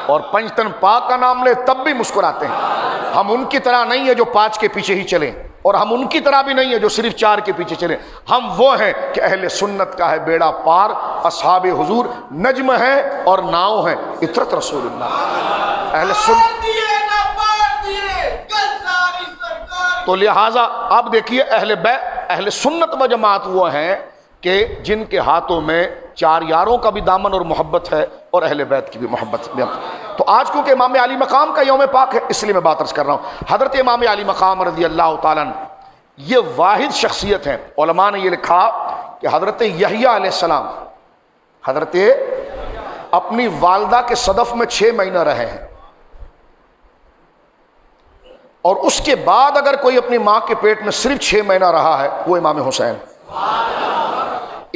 اور پنجتن پاک کا نام لیں تب بھی مسکراتے ہیں۔ ہم ان کی طرح نہیں ہے جو پانچ کے پیچھے ہی چلیں، اور ہم ان کی طرح بھی نہیں ہے جو صرف چار کے پیچھے چلیں۔ ہم وہ ہیں کہ اہل سنت کا ہے بیڑا پار، اصحاب حضور نجم ہیں اور ناؤ ہیں اطرت رسول اللہ۔ اہل سنت تو لہٰذا آپ دیکھیے اہل سنت و جماعت وہ ہیں کہ جن کے ہاتھوں میں چار یاروں کا بھی دامن اور محبت ہے اور اہل بیت کی بھی محبت ہے۔ تو آج کیونکہ امام علی مقام کا یوم پاک ہے اس لیے میں بات عرض کر رہا ہوں۔ حضرت امام علی مقام رضی اللہ تعالیٰ عنہ یہ واحد شخصیت ہیں، علماء نے یہ لکھا کہ حضرت یحییٰ علیہ السلام حضرت اپنی والدہ کے صدف میں 6 مہینہ رہے ہیں، اور اس کے بعد اگر کوئی اپنی ماں کے پیٹ میں صرف 6 مہینہ رہا ہے وہ امام حسین۔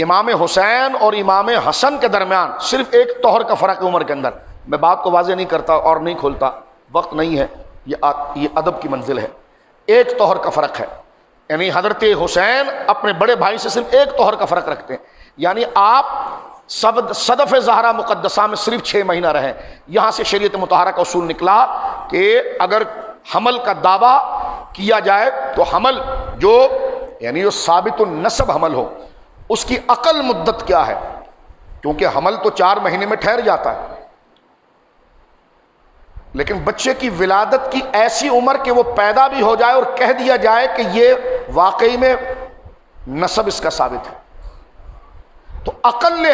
امام حسین اور امام حسن کے درمیان صرف ایک طہر کا فرق ہے عمر کے اندر۔ میں بات کو واضح نہیں کرتا اور نہیں کھولتا، وقت نہیں ہے، یہ ادب کی منزل ہے۔ ایک طہر کا فرق ہے، یعنی حضرت حسین اپنے بڑے بھائی سے صرف ایک طہر کا فرق رکھتے ہیں، یعنی آپ صدف زہرا مقدسہ میں صرف 6 مہینہ رہے۔ یہاں سے شریعت مطہرہ کا اصول نکلا کہ اگر حمل کا دعویٰ کیا جائے تو حمل جو یعنی جو ثابت النسب حمل ہو اس کی اقل مدت کیا ہے، کیونکہ حمل تو 4 مہینے میں ٹھہر جاتا ہے، لیکن بچے کی ولادت کی ایسی عمر کہ وہ پیدا بھی ہو جائے اور کہہ دیا جائے کہ یہ واقعی میں نسب اس کا ثابت ہے، تو اقل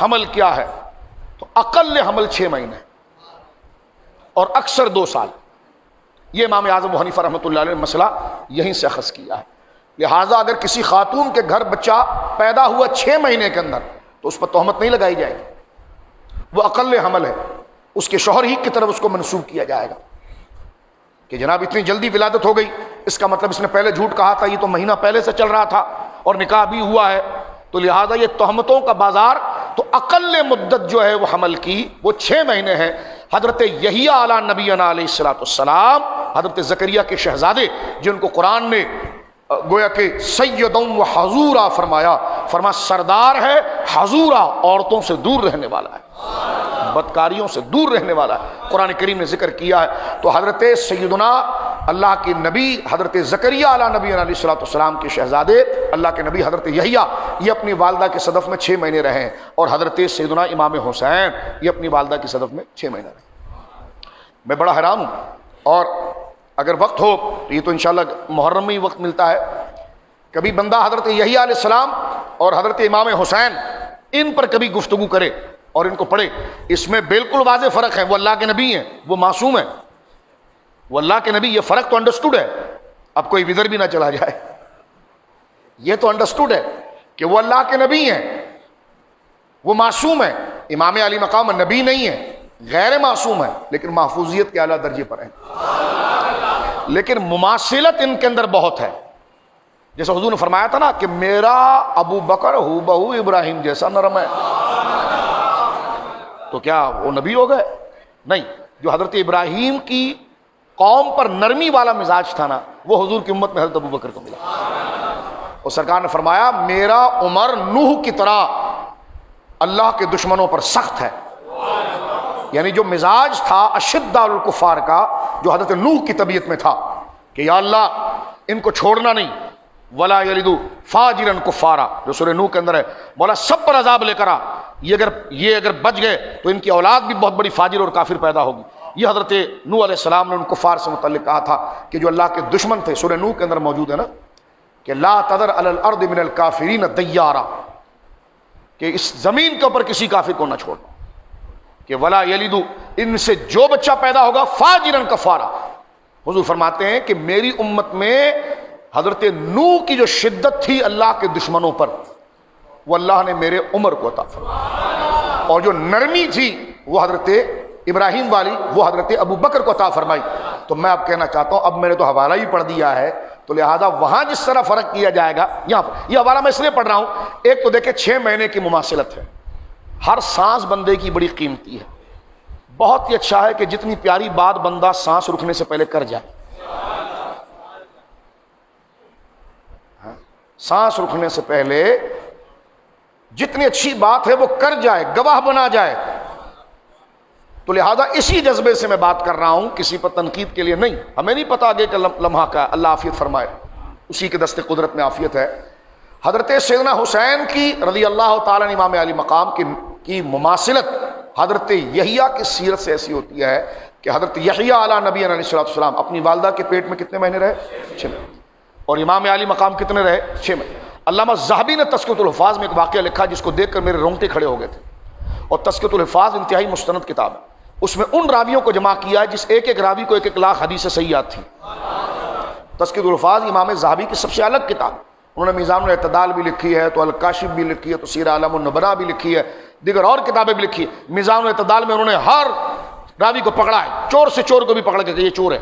حمل کیا ہے؟ تو اقل حمل 6 مہینے اور اکثر 2 سال۔ یہ امام اعظم ابو حنیفہ رحمۃ اللہ علیہ نے مسئلہ یہیں سے اخذ کیا ہے۔ لہٰذا اگر کسی خاتون کے گھر بچہ پیدا ہوا 6 مہینے کے اندر تو اس پر تہمت نہیں لگائی جائے گی، وہ اقل حمل ہے، اس کے شوہر ہی کی طرف اس کو منسوب کیا جائے گا کہ جناب اتنی جلدی ولادت ہو گئی، اس کا مطلب اس نے پہلے جھوٹ کہا تھا، یہ تو مہینہ پہلے سے چل رہا تھا اور نکاح بھی ہوا ہے، تو لہٰذا یہ تہمتوں کا بازار۔ تو اقل مدت جو ہے وہ حمل کی وہ 6 مہینے ہے۔ حضرت یحییٰ علی نبینا علیہ الصلوۃ والسلام، حضرت زکریا کے شہزادے جن کو قرآن نے گویا کہ سیدوں و حضورا فرمایا سردار ہے، حضورا عورتوں سے دور رہنے والا ہے، بدکاریوں سے دور رہنے والا ہے، قرآن کریم نے ذکر کیا ہے۔ تو حضرت سیدنا اللہ کے نبی حضرت زکریا علیہ نبی علیہ الصلوۃ والسلام کے شہزادے اللہ کے نبی حضرت یحییٰ یہ اپنی والدہ کے صدف میں 6 مہینے رہے ہیں، اور حضرت سیدنا امام حسین یہ اپنی والدہ کی صدف میں 6 مہینے رہے۔ میں بڑا حیران ہوں، اور اگر وقت ہو تو یہ تو انشاءاللہ محرم میں ہی وقت ملتا ہے، کبھی بندہ حضرت یحییٰ علیہ السلام اور حضرت امام حسین ان پر کبھی گفتگو کرے اور ان کو پڑھے، اس میں بالکل واضح فرق ہے۔ وہ اللہ کے نبی ہیں، وہ معصوم ہیں، وہ اللہ کے نبی، یہ فرق تو انڈرسٹوڈ ہے، اب کوئی ودر بھی نہ چلا جائے، یہ تو انڈرسٹوڈ ہے کہ وہ اللہ کے نبی ہیں، وہ معصوم ہیں۔ امام علی مقام نبی نہیں ہے، غیر معصوم ہے، لیکن محفوظیت کے اعلیٰ درجے پر ہیں، لیکن مماثلت ان کے اندر بہت ہے۔ جیسے حضور نے فرمایا تھا نا کہ میرا ابو بکر ہو بہو ابراہیم جیسا نرم ہے، تو کیا وہ نبی ہو گئے؟ نہیں، جو حضرت ابراہیم کی قوم پر نرمی والا مزاج تھا نا وہ حضور کی امت میں حضرت ابو بکر کو ملا، اور سرکار نے فرمایا میرا عمر نوح کی طرح اللہ کے دشمنوں پر سخت ہے، یعنی جو مزاج تھا اشد الکفار کا جو حضرت نوح کی طبیعت میں تھا کہ یا اللہ ان کو چھوڑنا نہیں، ولا یلدو فاجرا کفارا جو سورہ نوح کے اندر ہے، مولا سب پر عذاب لے کر آ، یہ اگر بچ گئے تو ان کی اولاد بھی بہت بڑی فاجر اور کافر پیدا ہوگی۔ یہ حضرت نوح علیہ السلام نے ان کفار سے متعلق کہا تھا کہ جو اللہ کے دشمن تھے، سورہ نوح کے اندر موجود ہے نا کہ لا تذر علی الارض من الکافرین دیارا، کہ اس زمین کے اوپر کسی کافر کو نہ چھوڑنا، کہ ولا یلدو ان سے جو بچہ پیدا ہوگا فاجرا کفارا۔ حضور فرماتے ہیں کہ میری امت میں حضرت نوح کی جو شدت تھی اللہ کے دشمنوں پر، وہ اللہ نے میرے عمر کو عطا فرمائی، اور جو نرمی تھی وہ حضرت ابراہیم والی وہ حضرت ابو بکر کو عطا فرمائی۔ تو میں اب کہنا چاہتا ہوں، اب میں نے تو حوالہ ہی پڑھ دیا ہے، تو لہذا وہاں جس طرح فرق کیا جائے گا یہاں پر، یہ حوالہ میں اس لیے پڑھ رہا ہوں، ایک تو دیکھیں 6 مہینے کی مماثلت ہے، ہر سانس بندے کی بڑی قیمتی ہے، بہت ہی اچھا ہے کہ جتنی پیاری بات بندہ سانس رکنے سے پہلے کر جائے، سانس رکنے سے پہلے جتنی اچھی بات ہے وہ کر جائے، گواہ بنا جائے۔ تو لہذا اسی جذبے سے میں بات کر رہا ہوں، کسی پر تنقید کے لیے نہیں، ہمیں نہیں پتا آگے کا لمحہ کا، اللہ عافیت فرمائے، اسی کے دست قدرت میں عافیت ہے۔ حضرت سیدنا حسین کی رضی اللہ تعالیٰ عنہ امام علی مقام کی مماثلت حضرت یحییٰ کی سیرت سے ایسی ہوتی ہے کہ حضرت یحییٰ علیہ نبی علیہ السلام اپنی والدہ کے پیٹ میں کتنے مہینے رہے؟ 6 مہینے، اور امام علی مقام کتنے رہے؟ 6 مہینے۔ علامہ ذہبی نے تذکرۃ الحفاظ میں ایک واقعہ لکھا جس کو دیکھ کر میرے رونگٹے کھڑے ہو گئے تھے، اور تذکرۃ الحفاظ انتہائی مستند کتاب ہے، اس میں ان راویوں کو جمع کیا ہے جس ایک ایک راوی کو 1 لاکھ حدیث صحیحات تھی۔ تذکرۃ الحفاظ امام ذہبی کی سب سے الگ کتاب، انہوں نے میزان الاعتدال بھی لکھی ہے، تو الکاشف بھی لکھی ہے، تو سیر اعلام النبلاء بھی لکھی ہے، دیگر اور کتابیں بھی لکھی ہے۔ میزان الاعتدال میں انہوں نے ہر راوی کو پکڑا ہے، چور سے چور کو بھی پکڑ کے کہ یہ چور ہے،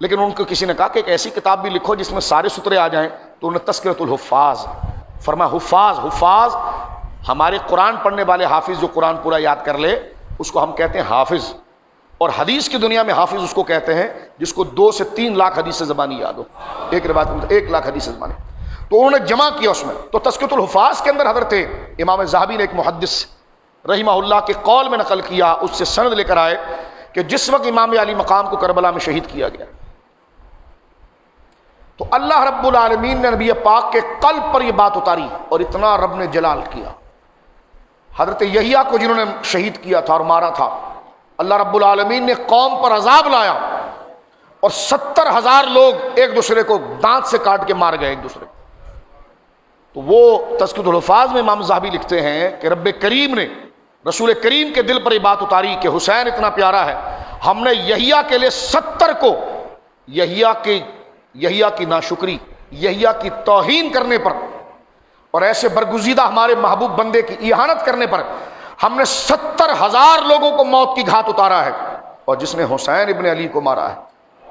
لیکن ان کو کسی نے کہا کہ ایک ایسی کتاب بھی لکھو جس میں سارے سترے آ جائیں، تو انہوں نے تذکرۃ الحفاظ فرمایا۔ حفاظ ہمارے قرآن پڑھنے والے حافظ جو قرآن پورا یاد کر لے اس کو ہم کہتے ہیں حافظ، اور حدیث کی دنیا میں حافظ اس کو کہتے ہیں جس کو 2 سے 3 لاکھ حدیث زبانی یاد ہو، ایک روایت میں 1 لاکھ حدیث زبانی، تو انہوں نے جمع کیا اس میں۔ تو تذکرۃ الحفاظ کے اندر حضرت امام ذہبی نے ایک محدث رحمہ اللہ کے قول میں نقل کیا، اس سے سند لے کر آئے کہ جس وقت امام علی مقام کو کربلا میں شہید کیا گیا تو اللہ رب العالمین نے نبی پاک کے قلب پر یہ بات اتاری، اور اتنا رب نے جلال کیا۔ حضرت یحییٰ کو جنہوں نے شہید کیا تھا اور مارا تھا، اللہ رب العالمین نے قوم پر عذاب لایا، اور 70,000 لوگ ایک دوسرے کو دانت سے کاٹ کے مار گئے ایک دوسرے کو۔ تو وہ تذکرۃ الحفاظ میں امام ذہبی لکھتے ہیں کہ رب کریم نے رسول کریم کے دل پر یہ بات اتاری کہ حسین اتنا پیارا ہے، ہم نے یحییٰ کے لیے 70 کو یحییٰ کی ناشکری، یحییٰ کی توہین کرنے پر، اور ایسے برگزیدہ ہمارے محبوب بندے کی اہانت کرنے پر ہم نے 70,000 لوگوں کو موت کی گھات اتارا ہے، اور جس نے حسین ابن علی کو مارا ہے،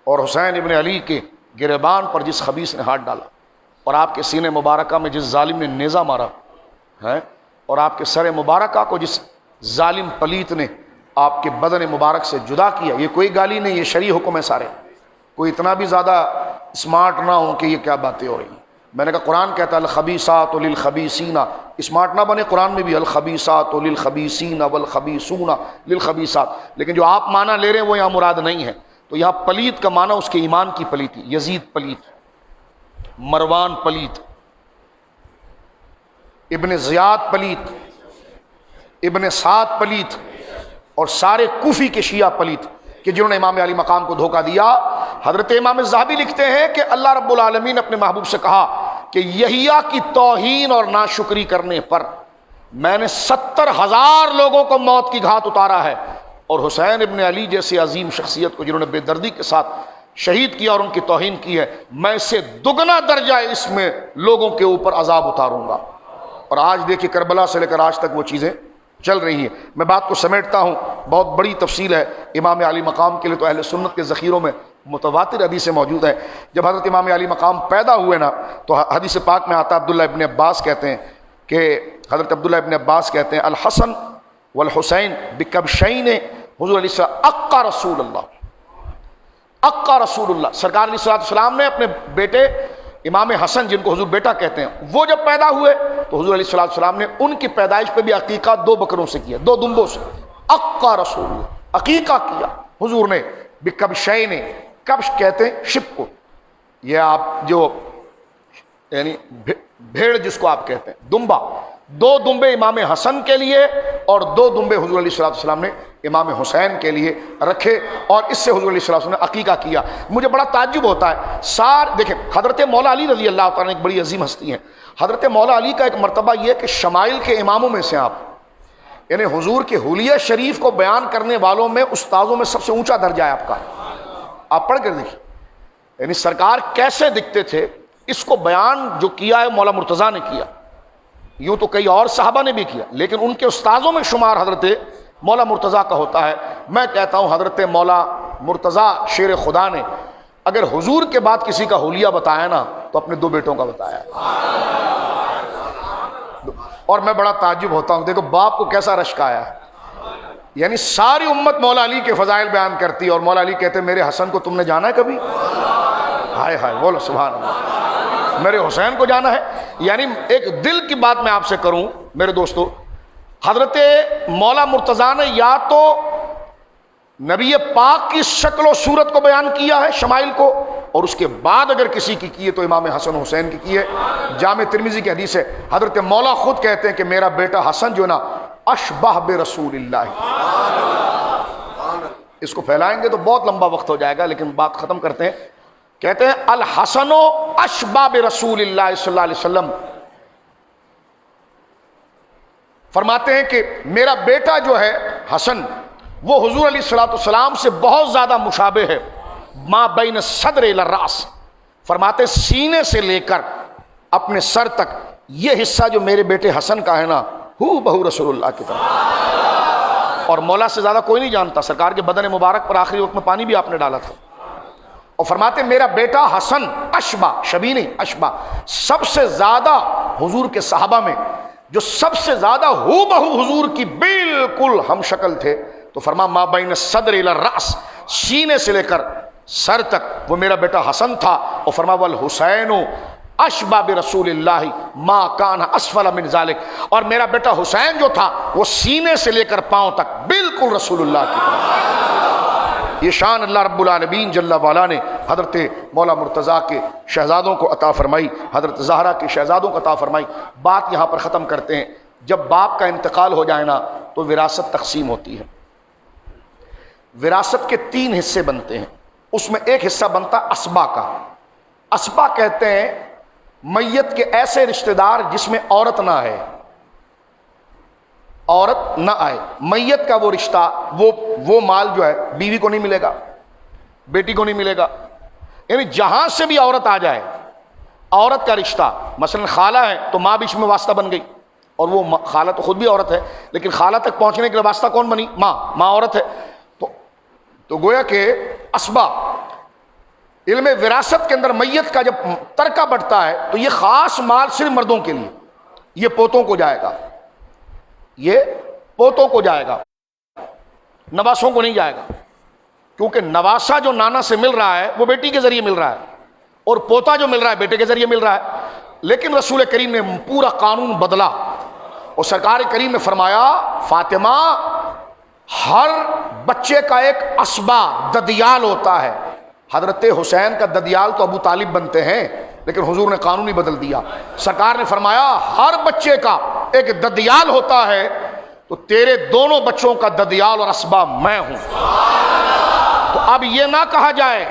اور حسین ابن علی کے گریبان پر جس خبیث نے ہاتھ ڈالا، اور آپ کے سینے مبارکہ میں جس ظالم نے نیزہ مارا ہے، اور آپ کے سر مبارکہ کو جس ظالم پلیت نے آپ کے بدن مبارک سے جدا کیا، یہ کوئی گالی نہیں، یہ شرعی حکم ہے سارے، کوئی اتنا بھی زیادہ اسمارٹ نہ ہو کہ یہ کیا باتیں ہو رہی ہیں۔ میں نے کہا قرآن کہتا ہے الخبیثات للخبیثین، اسمارٹ نہ بنے، قرآن میں بھی الخبیثات للخبیثین والخبیثون للخبیثات، لیکن جو آپ معنی لے رہے ہیں وہ یہاں مراد نہیں ہے۔ تو یہاں پلیت کا معنی اس کے ایمان کی پلیتی، یزید پلیت، مروان پلیت، ابن زیاد پلیت، ابن سعد پلیت، اور سارے کوفی کے شیعہ پلیت کہ جنہوں نے امام علی مقام کو دھوکہ دیا۔ حضرت امام ذہبی لکھتے ہیں کہ اللہ رب العالمین نے اپنے محبوب سے کہا کہ یحییٰ کی توہین اور ناشکری کرنے پر میں نے 70,000 لوگوں کو موت کی گھات اتارا ہے، اور حسین ابن علی جیسی عظیم شخصیت کو جنہوں نے بے دردی کے ساتھ شہید کیا اور ان کی توہین کی ہے، میں اسے دگنا درجہ اس میں لوگوں کے اوپر عذاب اتاروں گا۔ اور آج دیکھیے کربلا سے لے کر آج تک وہ چیزیں چل رہی ہیں۔ میں بات کو سمیٹتا ہوں، بہت بڑی تفصیل ہے امام علی مقام کے لیے، تو اہل سنت کے ذخیروں میں متواتر حدیثیں موجود ہیں۔ جب حضرت امام علی مقام پیدا ہوئے نا، تو حدیث پاک میں آتا عبداللہ ابن عباس کہتے ہیں کہ حضرت عبداللہ ابن عباس کہتے ہیں الحسن والحسین بکبشین حضور علیہ السلام اقا رسول اللہ، سرکار علیہ السلام نے اپنے بیٹے امام حسن جن کو حضور بیٹا کہتے ہیں، وہ جب پیدا ہوئے تو حضور علیہ السلام نے ان کی پیدائش پہ بھی عقیقہ 2 بکروں سے کیا، 2 دمبوں سے، اقا رسول اللہ، عقیقہ کیا حضور نے بکبشین، کبش کہتے ہیں شپ کو، یہ آپ جو یعنی بھیڑ جس کو آپ کہتے ہیں، دمبا، 2 دمبے امام حسن کے لیے اور 2 دمبے حضور علیہ السلام نے امام حسین کے لیے رکھے، اور اس سے حضور علیہ السلام نے عقیقہ کیا۔ مجھے بڑا تعجب ہوتا ہے، دیکھیں حضرت مولا علی رضی اللہ تعالیٰ ایک بڑی عظیم ہستی ہیں، حضرت مولا علی کا ایک مرتبہ یہ کہ شمائل کے اماموں میں سے آپ، یعنی حضور کے حلیہ شریف کو بیان کرنے والوں میں استاذوں میں سب سے اونچا درجہ ہے آپ کا، آپ پڑھ کر دیکھیں، یعنی سرکار کیسے دکھتے تھے، اس کو بیان جو کیا ہے مولا مرتضیٰ نے کیا، یوں تو کئی اور صحابہ نے بھی کیا، لیکن ان کے استاذوں میں شمار حضرت مولا مرتضیٰ کا ہوتا ہے۔ میں کہتا ہوں حضرت مولا مرتضیٰ شیر خدا نے اگر حضور کے بعد کسی کا حلیہ بتایا نا تو اپنے 2 بیٹوں کا بتایا۔ اور میں بڑا تعجب ہوتا ہوں، دیکھو باپ کو کیسا رشک آیا ہے، یعنی ساری امت مولا علی کے فضائل بیان کرتی ہے اور مولا علی کہتے ہیں میرے حسن کو تم نے جانا ہے کبھی؟ ہائے ہائے، بولو سبحان اللہ، میرے حسین کو جانا ہے۔ یعنی ایک دل کی بات میں آپ سے کروں میرے دوستو، حضرت مولا مرتضیٰ نے یا تو نبی پاک کی شکل و صورت کو بیان کیا ہے، شمائل کو، اور اس کے بعد اگر کسی کی ہے تو امام حسن حسین کی ہے۔ جامع ترمذی کی حدیث ہے، حضرت مولا خود کہتے ہیں کہ میرا بیٹا حسن جو نا اشبہ برسول اللہ۔ اس کو پھیلائیں گے تو بہت لمبا وقت ہو جائے گا، لیکن بات ختم کرتے ہیں۔ کہتے ہیں الحسن اشبہ برسول اللہ صلی اللہ علیہ وسلم، فرماتے ہیں کہ میرا بیٹا جو ہے حسن وہ حضور علیہ الصلوۃ والسلام سے بہت زیادہ مشابہ ہے، ما بین الصدر الی الراس، فرماتے سینے سے لے کر اپنے سر تک یہ حصہ جو میرے بیٹے حسن کا ہے نا ہو بہو رسول اللہ کی طرح، اور مولا سے زیادہ کوئی نہیں جانتا۔ سرکار کے بدن مبارک پر آخری وقت میں پانی بھی آپ نے ڈالا تھا، اور فرماتے میرا بیٹا حسن اشبہ، شبیہ نہیں اشبہ، سب سے زیادہ حضور کے صحابہ میں جو سب سے زیادہ ہو بہو حضور کی بالکل ہم شکل تھے، تو فرما ما بین الصدر الی الراس، سینے سے لے کر سر تک وہ میرا بیٹا حسن تھا، اور فرما والحسین اشبہ برسول اللہ ما کان اسفل من ذلک، اور میرا بیٹا حسین جو تھا وہ سینے سے لے کر پاؤں تک بالکل رسول اللہ کی طرح۔ یہ شان اللہ رب العالمین جل وعلا نے حضرت مولا مرتضیٰ کے شہزادوں کو عطا فرمائی، حضرت زہرا کے شہزادوں کو عطا فرمائی۔ بات یہاں پر ختم کرتے ہیں، جب باپ کا انتقال ہو جائے نا تو وراثت تقسیم ہوتی ہے۔ وراثت کے 3 حصے بنتے ہیں، اس میں ایک حصہ بنتا اسبا کا۔ اسبا کہتے ہیں میت کے ایسے رشتہ دار جس میں عورت نہ ہے، عورت نہ آئے، میت کا وہ رشتہ، وہ مال جو ہے بیوی کو نہیں ملے گا، بیٹی کو نہیں ملے گا، یعنی جہاں سے بھی عورت آ جائے، عورت کا رشتہ، مثلا خالہ ہے تو ماں بیچ میں واسطہ بن گئی، اور وہ خالہ تو خود بھی عورت ہے، لیکن خالہ تک پہنچنے کے لیے واسطہ کون بنی؟ ماں عورت ہے، تو گویا کہ اسبا علم وراثت کے اندر میت کا جب ترکہ بٹتا ہے تو یہ خاص مال صرف مردوں کے لیے، یہ پوتوں کو جائے گا، یہ پوتوں کو جائے گا، نواسوں کو نہیں جائے گا، کیونکہ نواسا جو نانا سے مل رہا ہے وہ بیٹی کے ذریعے مل رہا ہے، اور پوتا جو مل رہا ہے بیٹے کے ذریعے مل رہا ہے۔ لیکن رسول کریم نے پورا قانون بدلا، اور سرکار کریم نے فرمایا فاطمہ ہر بچے کا ایک اسبا ددیال ہوتا ہے۔ حضرت حسین کا ددیال تو ابو طالب بنتے ہیں، لیکن حضور نے قانون ہی بدل دیا، سرکار نے فرمایا ہر بچے کا ایک ددیال ہوتا ہے، تو تیرے دونوں بچوں کا ددیال اور اسبا میں ہوں۔ تو اب یہ نہ کہا جائے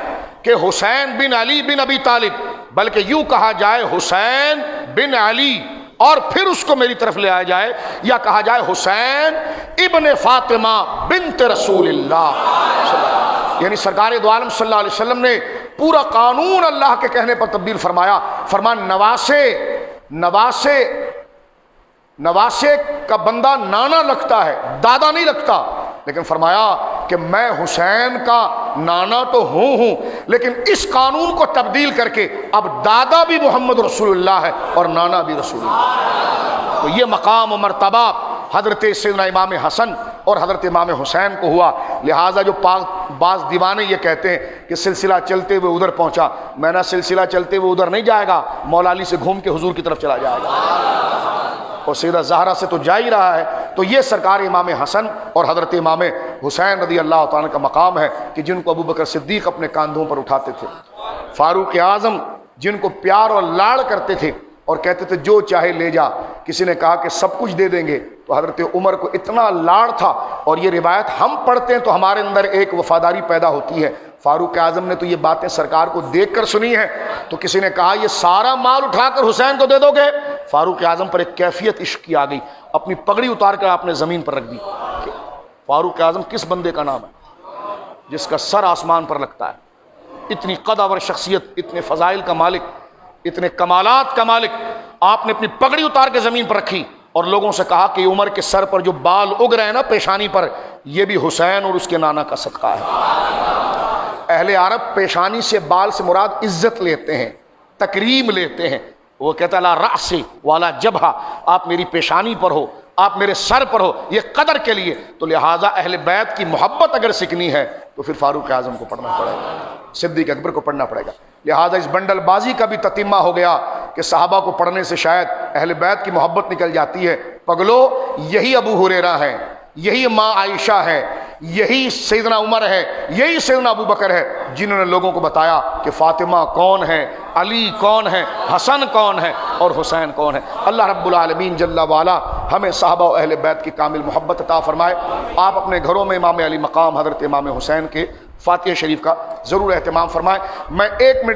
کہ حسین بن علی بن ابی طالب، بلکہ یوں کہا جائے حسین بن علی، اور پھر اس کو میری طرف لے آیا جائے، یا کہا جائے حسین ابن فاطمہ بنت رسول اللہ، یعنی سرکار دو عالم صلی اللہ علیہ وسلم نے پورا قانون اللہ کے کہنے پر تبدیل فرمایا۔ نواسے کا بندہ نانا لگتا ہے، دادا نہیں لگتا، لیکن فرمایا کہ میں حسین کا نانا تو ہوں، لیکن اس قانون کو تبدیل کر کے اب دادا بھی محمد رسول اللہ ہے اور نانا بھی رسول اللہ۔ تو یہ مقام و مرتبہ حضرت سیدنا امام حسن اور حضرت امام حسین کو ہوا، لہٰذا جو بعض دیوانے یہ کہتے ہیں کہ سلسلہ چلتے ہوئے ادھر پہنچا، میں نے سلسلہ چلتے ہوئے ادھر نہیں جائے گا، مولا علی سے گھوم کے حضور کی طرف چلا جائے گا، اور سیدہ زہرا سے تو جا ہی رہا ہے۔ تو یہ سرکار امام حسن اور حضرت امام حسین رضی اللہ تعالیٰ کا مقام ہے کہ جن کو ابو بکر صدیق اپنے کاندھوں پر اٹھاتے تھے، فاروق اعظم جن کو پیار اور لاڑ کرتے تھے اور کہتے تھے جو چاہے لے جا، کسی نے کہا کہ سب کچھ دے دیں گے، تو حضرت عمر کو اتنا لاڑ تھا، اور یہ روایت ہم پڑھتے ہیں تو ہمارے اندر ایک وفاداری پیدا ہوتی ہے۔ فاروق اعظم نے تو یہ باتیں سرکار کو دیکھ کر سنی ہیں، تو کسی نے کہا یہ سارا مال اٹھا کر حسین کو دے دو گے؟ فاروق اعظم پر ایک کیفیت عشق کی آ گئی، اپنی پگڑی اتار کر آپ نے زمین پر رکھ دی۔ فاروق اعظم کس بندے کا نام ہے جس کا سر آسمان پر لگتا ہے؟ اتنی قدور شخصیت، اتنے فضائل کا مالک، اتنے کمالات کا مالک، آپ نے اپنی پگڑی اتار کے زمین پر رکھی اور لوگوں سے کہا کہ عمر کے سر پر جو بال اگ رہے ہیں نا پیشانی پر، یہ بھی حسین اور اس کے نانا کا صدقہ ہے۔ اہل عرب پیشانی سے بال سے مراد عزت لیتے ہیں، تکریم لیتے ہیں۔ وہ کہتا ہے لا رأس والا جبہہ، آپ میری پیشانی پر ہو، آپ میرے سر پر ہو، یہ قدر کے لیے۔ تو لہٰذا اہل بیت کی محبت اگر سیکھنی ہے تو پھر فاروق اعظم کو پڑھنا پڑے گا، صدیق اکبر کو پڑھنا پڑے گا۔ لہٰذا اس بنڈل بازی کا بھی تتمہ ہو گیا کہ صحابہ کو پڑھنے سے شاید اہل بیت کی محبت نکل جاتی ہے۔ پگلو، یہی ابو ہریرہ ہے، یہی ماں عائشہ ہے، یہی سیدنا عمر ہے، یہی سیدنا ابو بکر ہے جنہوں نے لوگوں کو بتایا کہ فاطمہ کون ہے، علی کون ہے، حسن کون ہے اور حسین کون ہے۔ اللہ رب العالمین جل وعلا ہمیں صحابہ و اہل بیت کی کامل محبت عطا فرمائے۔ آپ اپنے گھروں میں امام علی مقام حضرت امام حسین کے فاتحہ شریف کا ضرور اہتمام فرمائیں۔ میں 1 منٹ